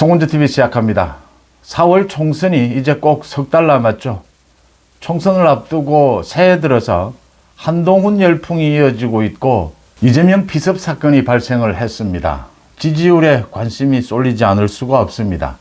송은주TV 시작합니다. 4월 총선이 이제 꼭 석 달 남았죠. 총선을 앞두고 새해 들어서 한동훈 열풍이 이어지고 있고 이재명 비섭 사건이 발생을 했습니다. 지지율에 관심이 쏠리지 않을 수가 없습니다.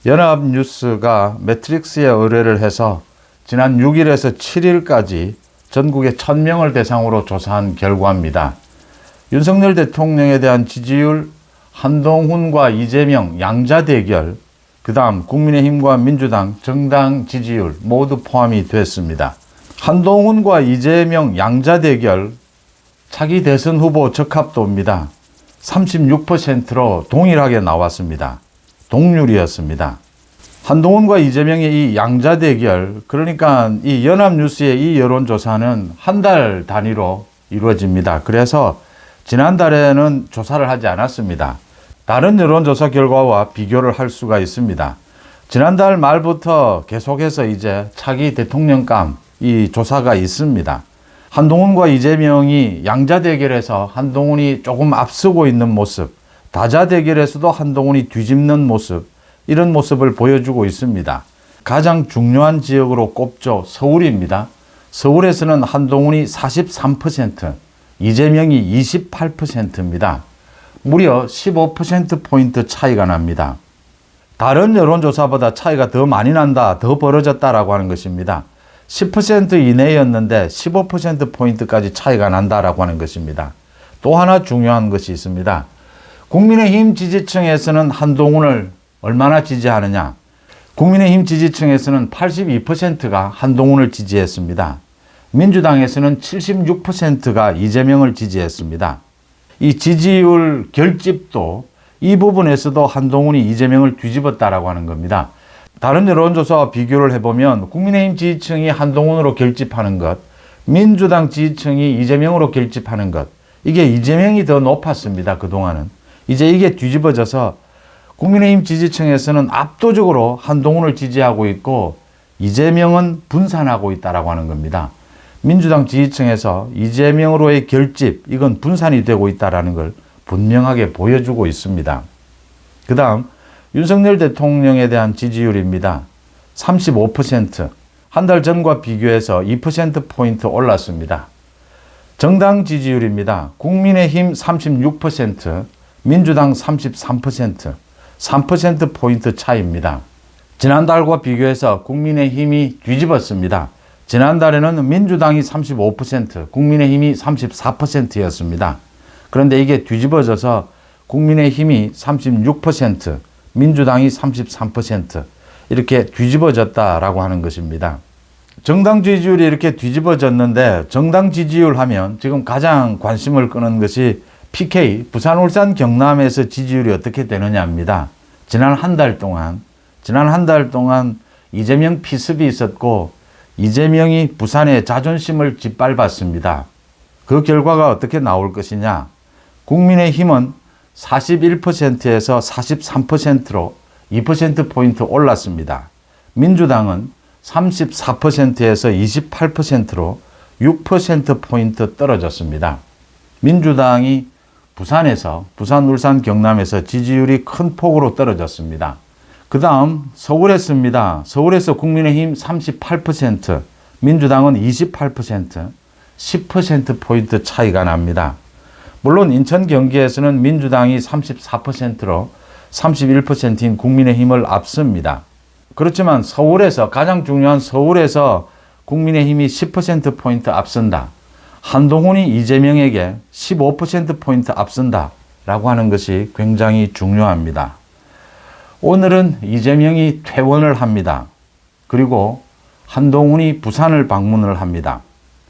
연합뉴스가 매트릭스에 의뢰를 해서 지난 6일에서 7일까지 전국의 1000명을 대상으로 조사한 결과입니다. 윤석열 대통령에 대한 지지율, 한동훈과 이재명 양자 대결, 그 다음 국민의힘과 민주당 정당 지지율 모두 포함이 됐습니다. 한동훈과 이재명 양자 대결 차기 대선 후보 적합도입니다. 36%로 동일하게 나왔습니다. 동률이었습니다. 한동훈과 이재명의 이 양자 대결, 그러니까 이 연합뉴스의 이 여론조사는 한 달 단위로 이루어집니다. 그래서 지난달에는 조사를 하지 않았습니다. 다른 여론조사 결과와 비교를 할 수가 있습니다. 지난달 말부터 계속해서 이제 차기 대통령감 이 조사가 있습니다. 한동훈과 이재명이 양자 대결에서 한동훈이 조금 앞서고 있는 모습, 다자 대결에서도 한동훈이 뒤집는 모습, 이런 모습을 보여주고 있습니다. 가장 중요한 지역으로 꼽죠. 서울입니다. 서울에서는 한동훈이 43%, 이재명이 28%입니다. 무려 15%포인트 차이가 납니다. 다른 여론조사보다 차이가 더 많이 난다, 더 벌어졌다라고 하는 것입니다. 10% 이내였는데 15%포인트까지 차이가 난다라고 하는 것입니다. 또 하나 중요한 것이 있습니다. 국민의힘 지지층에서는 한동훈을 얼마나 지지하느냐? 국민의힘 지지층에서는 82%가 한동훈을 지지했습니다. 민주당에서는 76%가 이재명을 지지했습니다. 이 지지율 결집도 이 부분에서도 한동훈이 이재명을 뒤집었다라고 하는 겁니다. 다른 여론조사와 비교를 해보면 국민의힘 지지층이 한동훈으로 결집하는 것, 민주당 지지층이 이재명으로 결집하는 것, 이게 이재명이 더 높았습니다. 그동안은. 이제 이게 뒤집어져서 국민의힘 지지층에서는 압도적으로 한동훈을 지지하고 있고 이재명은 분산하고 있다라고 하는 겁니다. 민주당 지지층에서 이재명으로의 결집, 이건 분산이 되고 있다는 걸 분명하게 보여주고 있습니다. 그 다음 윤석열 대통령에 대한 지지율입니다. 35%, 한 달 전과 비교해서 2%포인트 올랐습니다. 정당 지지율입니다. 국민의힘 36%, 민주당 33%, 3%포인트 차이입니다. 지난달과 비교해서 국민의힘이 뒤집었습니다. 지난달에는 민주당이 35%, 국민의힘이 34%였습니다. 그런데 이게 뒤집어져서 국민의힘이 36%, 민주당이 33% 이렇게 뒤집어졌다라고 하는 것입니다. 정당 지지율이 이렇게 뒤집어졌는데 정당 지지율 하면 지금 가장 관심을 끄는 것이 PK, 부산, 울산, 경남에서 지지율이 어떻게 되느냐입니다. 지난 한 달 동안 이재명 피습이 있었고 이재명이 부산의 자존심을 짓밟았습니다. 그 결과가 어떻게 나올 것이냐? 국민의힘은 41%에서 43%로 2%포인트 올랐습니다. 민주당은 34%에서 28%로 6%포인트 떨어졌습니다. 민주당이 부산에서, 부산, 울산, 경남에서 지지율이 큰 폭으로 떨어졌습니다. 그 다음 서울에서입니다. 서울에서 국민의힘 38%, 민주당은 28%, 10%포인트 차이가 납니다. 물론 인천, 경기에서는 민주당이 34%로 31%인 국민의힘을 앞섭니다. 그렇지만 서울에서, 가장 중요한 서울에서 국민의힘이 10%포인트 앞선다. 한동훈이 이재명에게 15%포인트 앞선다 라고 하는 것이 굉장히 중요합니다. 오늘은 이재명이 퇴원을 합니다. 그리고 한동훈이 부산을 방문을 합니다.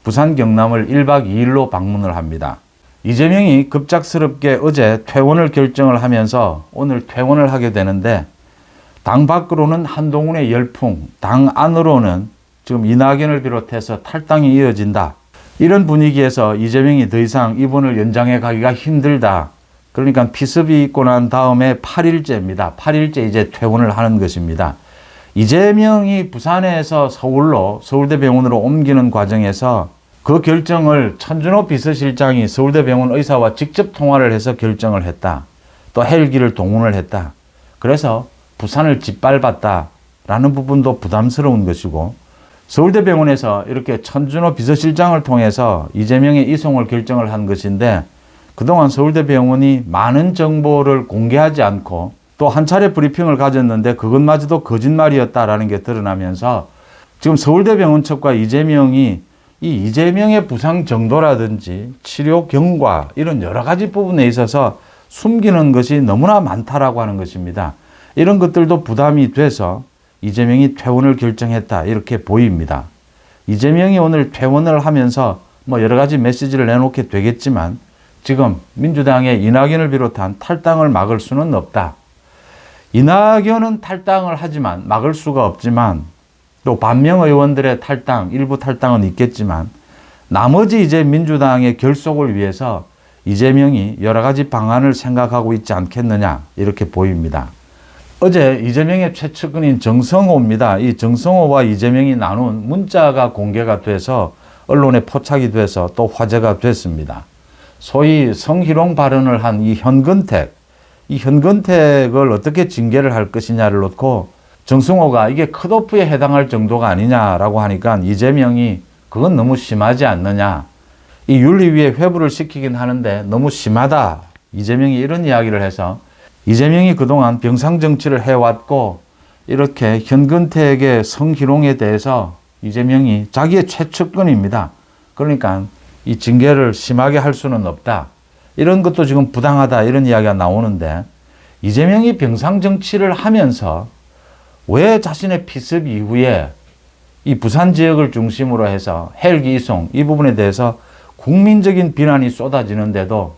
부산, 경남을 1박 2일로 방문을 합니다. 이재명이 급작스럽게 어제 퇴원을 결정을 하면서 오늘 퇴원을 하게 되는데 당 밖으로는 한동훈의 열풍, 당 안으로는 지금 이낙연을 비롯해서 탈당이 이어진다. 이런 분위기에서 이재명이 더 이상 이분을 연장해 가기가 힘들다. 그러니까 피습이 있고 난 다음에 8일째입니다. 8일째 이제 퇴원을 하는 것입니다. 이재명이 부산에서 서울로, 서울대병원으로 옮기는 과정에서 그 결정을 천준호 비서실장이 서울대병원 의사와 직접 통화를 해서 결정을 했다. 또 헬기를 동원을 했다. 그래서 부산을 짓밟았다라는 부분도 부담스러운 것이고, 서울대병원에서 이렇게 천준호 비서실장을 통해서 이재명의 이송을 결정을 한 것인데, 그동안 서울대병원이 많은 정보를 공개하지 않고 또 한 차례 브리핑을 가졌는데 그것마저도 거짓말이었다라는 게 드러나면서 지금 서울대병원 측과 이재명이 이 이재명의 부상 정도라든지 치료 경과 이런 여러 가지 부분에 있어서 숨기는 것이 너무나 많다라고 하는 것입니다. 이런 것들도 부담이 돼서 이재명이 퇴원을 결정했다 이렇게 보입니다. 이재명이 오늘 퇴원을 하면서 뭐 여러 가지 메시지를 내놓게 되겠지만 지금 민주당의 이낙연을 비롯한 탈당을 막을 수는 없다. 이낙연은 탈당을 하지만 막을 수가 없지만 또 반명 의원들의 탈당, 일부 탈당은 있겠지만 나머지 이제 민주당의 결속을 위해서 이재명이 여러 가지 방안을 생각하고 있지 않겠느냐 이렇게 보입니다. 어제 이재명의 최측근인 정성호입니다. 이 정성호와 이재명이 나눈 문자가 공개가 돼서 언론에 포착이 돼서 또 화제가 됐습니다. 소위 성희롱 발언을 한 이 현근택을 어떻게 징계를 할 것이냐를 놓고 정성호가 이게 컷오프에 해당할 정도가 아니냐라고 하니까 이재명이 그건 너무 심하지 않느냐. 이 윤리위에 회부를 시키긴 하는데 너무 심하다. 이재명이 이런 이야기를 해서 이재명이 그동안 병상정치를 해왔고 이렇게 현근택의 성희롱에 대해서 이재명이 자기의 최측근입니다. 그러니까 이 징계를 심하게 할 수는 없다. 이런 것도 지금 부당하다 이런 이야기가 나오는데 이재명이 병상정치를 하면서 왜 자신의 피습 이후에 이 부산 지역을 중심으로 해서 헬기 이송 이 부분에 대해서 국민적인 비난이 쏟아지는데도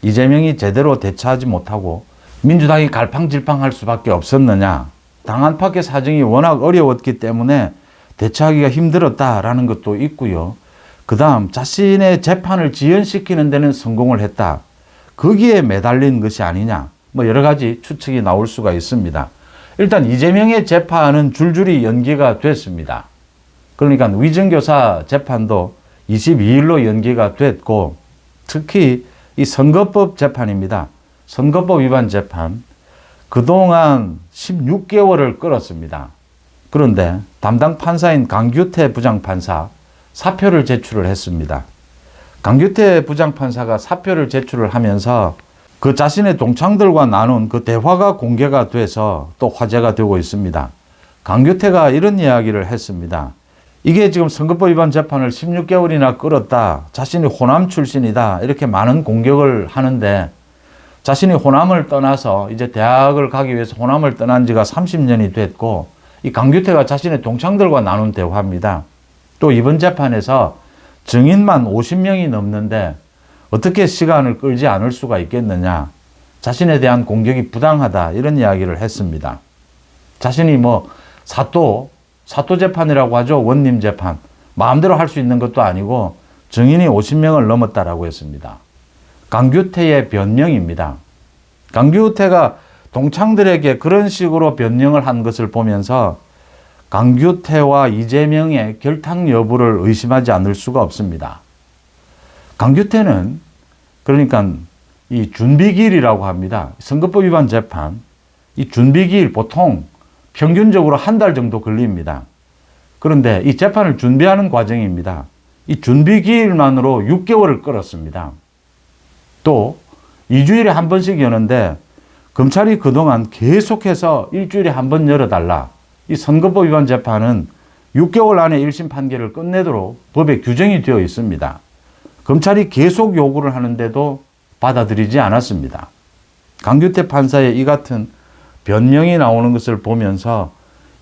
이재명이 제대로 대처하지 못하고 민주당이 갈팡질팡할 수밖에 없었느냐. 당 안팎의 사정이 워낙 어려웠기 때문에 대처하기가 힘들었다라는 것도 있고요. 그 다음 자신의 재판을 지연시키는 데는 성공을 했다. 거기에 매달린 것이 아니냐. 뭐 여러 가지 추측이 나올 수가 있습니다. 일단 이재명의 재판은 줄줄이 연기가 됐습니다. 그러니까 위증교사 재판도 22일로 연기가 됐고 특히 이 선거법 재판입니다. 선거법 위반 재판 그동안 16개월을 끌었습니다. 그런데 담당 판사인 강규태 부장판사 사표를 제출을 했습니다. 강규태 부장판사가 사표를 제출을 하면서 그 자신의 동창들과 나눈 그 대화가 공개가 돼서 또 화제가 되고 있습니다. 강규태가 이런 이야기를 했습니다. 이게 지금 선거법 위반 재판을 16개월이나 끌었다. 자신이 호남 출신이다. 이렇게 많은 공격을 하는데 자신이 호남을 떠나서 이제 대학을 가기 위해서 호남을 떠난 지가 30년이 됐고 이 강규태가 자신의 동창들과 나눈 대화입니다. 또 이번 재판에서 증인만 50명이 넘는데 어떻게 시간을 끌지 않을 수가 있겠느냐. 자신에 대한 공격이 부당하다. 이런 이야기를 했습니다. 자신이 뭐 사또 재판이라고 하죠. 원님 재판. 마음대로 할 수 있는 것도 아니고 증인이 50명을 넘었다라고 했습니다. 강규태의 변명입니다. 강규태가 동창들에게 그런 식으로 변명을 한 것을 보면서 강규태와 이재명의 결탁 여부를 의심하지 않을 수가 없습니다. 강규태는 그러니까 이 준비기일이라고 합니다. 선거법 위반 재판. 이 준비기일 보통 평균적으로 한 달 정도 걸립니다. 그런데 이 재판을 준비하는 과정입니다. 이 준비기일만으로 6개월을 끌었습니다. 또 2주일에 한 번씩 여는데 검찰이 그동안 계속해서 일주일에 한 번 열어달라. 이 선거법 위반 재판은 6개월 안에 1심 판결을 끝내도록 법에 규정이 되어 있습니다. 검찰이 계속 요구를 하는데도 받아들이지 않았습니다. 강규태 판사의 이 같은 변명이 나오는 것을 보면서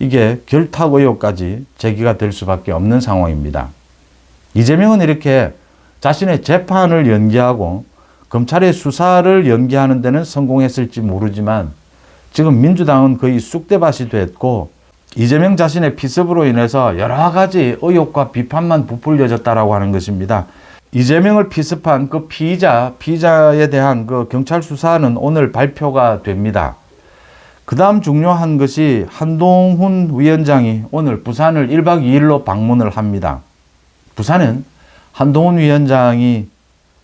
이게 결탁 의혹까지 제기가 될 수밖에 없는 상황입니다. 이재명은 이렇게 자신의 재판을 연기하고 검찰의 수사를 연기하는 데는 성공했을지 모르지만 지금 민주당은 거의 쑥대밭이 됐고 이재명 자신의 피습으로 인해서 여러 가지 의혹과 비판만 부풀려졌다라고 하는 것입니다. 이재명을 피습한 그 피의자에 대한 그 경찰 수사는 오늘 발표가 됩니다. 그 다음 중요한 것이 한동훈 위원장이 오늘 부산을 1박 2일로 방문을 합니다. 부산은 한동훈 위원장이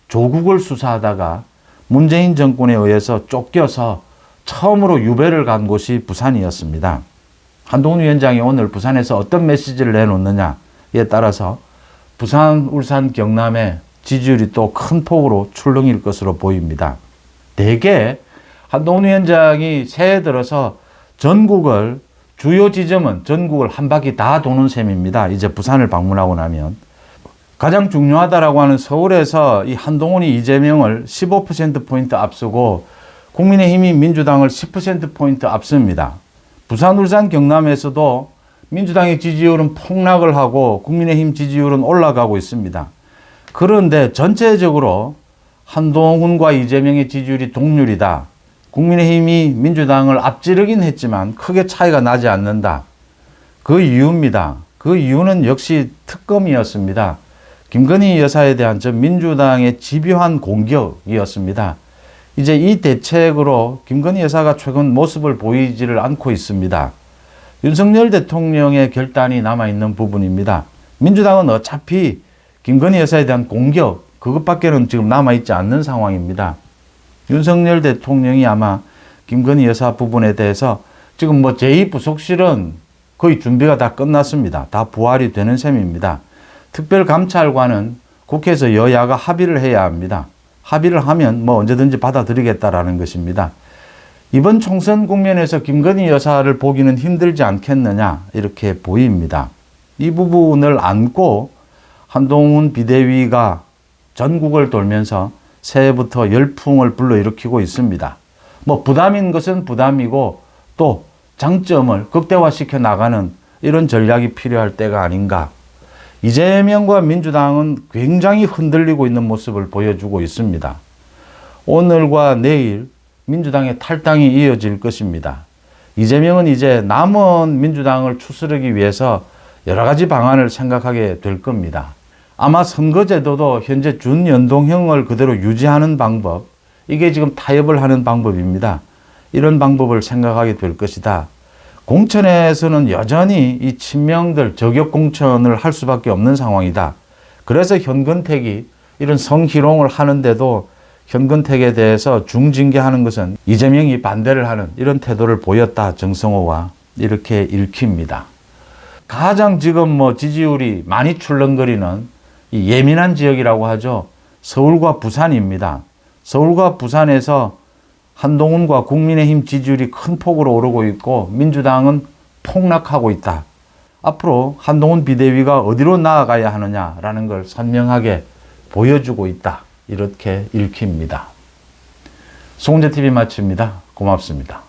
조국을 수사하다가 문재인 정권에 의해서 쫓겨서 처음으로 유배를 간 곳이 부산이었습니다. 한동훈 위원장이 오늘 부산에서 어떤 메시지를 내놓느냐에 따라서 부산, 울산, 경남의 지지율이 또 큰 폭으로 출렁일 것으로 보입니다. 대개 한동훈 위원장이 새해 들어서 전국을 주요 지점은 전국을 한 바퀴 다 도는 셈입니다. 이제 부산을 방문하고 나면. 가장 중요하다라고 하는 서울에서 이 한동훈이 이재명을 15%포인트 앞서고 국민의힘이 민주당을 10%포인트 앞섭니다. 부산, 울산, 경남에서도 민주당의 지지율은 폭락을 하고 국민의힘 지지율은 올라가고 있습니다. 그런데 전체적으로 한동훈과 이재명의 지지율이 동률이다. 국민의힘이 민주당을 앞지르긴 했지만 크게 차이가 나지 않는다. 그 이유입니다. 그 이유는 역시 특검이었습니다. 김건희 여사에 대한 전 민주당의 집요한 공격이었습니다. 이제 이 대책으로 김건희 여사가 최근 모습을 보이지를 않고 있습니다. 윤석열 대통령의 결단이 남아있는 부분입니다. 민주당은 어차피 김건희 여사에 대한 공격, 그것밖에는 지금 남아있지 않는 상황입니다. 윤석열 대통령이 아마 김건희 여사 부분에 대해서 지금 뭐 제2부속실은 거의 준비가 다 끝났습니다. 다 부활이 되는 셈입니다. 특별감찰관은 국회에서 여야가 합의를 해야 합니다. 합의를 하면 뭐 언제든지 받아들이겠다라는 것입니다. 이번 총선 국면에서 김건희 여사를 보기는 힘들지 않겠느냐 이렇게 보입니다. 이 부분을 안고 한동훈 비대위가 전국을 돌면서 새해부터 열풍을 불러일으키고 있습니다. 뭐 부담인 것은 부담이고 또 장점을 극대화시켜 나가는 이런 전략이 필요할 때가 아닌가. 이재명과 민주당은 굉장히 흔들리고 있는 모습을 보여주고 있습니다. 오늘과 내일 민주당의 탈당이 이어질 것입니다. 이재명은 이제 남은 민주당을 추스르기 위해서 여러 가지 방안을 생각하게 될 겁니다. 아마 선거제도도 현재 준연동형을 그대로 유지하는 방법, 이게 지금 타협을 하는 방법입니다. 이런 방법을 생각하게 될 것이다. 공천에서는 여전히 이 친명들 저격 공천을 할 수밖에 없는 상황이다. 그래서 현근택이 이런 성희롱을 하는데도 현근택에 대해서 중징계하는 것은 이재명이 반대를 하는 이런 태도를 보였다. 정성호가 이렇게 읽힙니다. 가장 지금 뭐 지지율이 많이 출렁거리는 이 예민한 지역이라고 하죠. 서울과 부산입니다. 서울과 부산에서 한동훈과 국민의힘 지지율이 큰 폭으로 오르고 있고 민주당은 폭락하고 있다. 앞으로 한동훈 비대위가 어디로 나아가야 하느냐라는 걸 선명하게 보여주고 있다. 이렇게 읽힙니다. 송은재TV 마칩니다. 고맙습니다.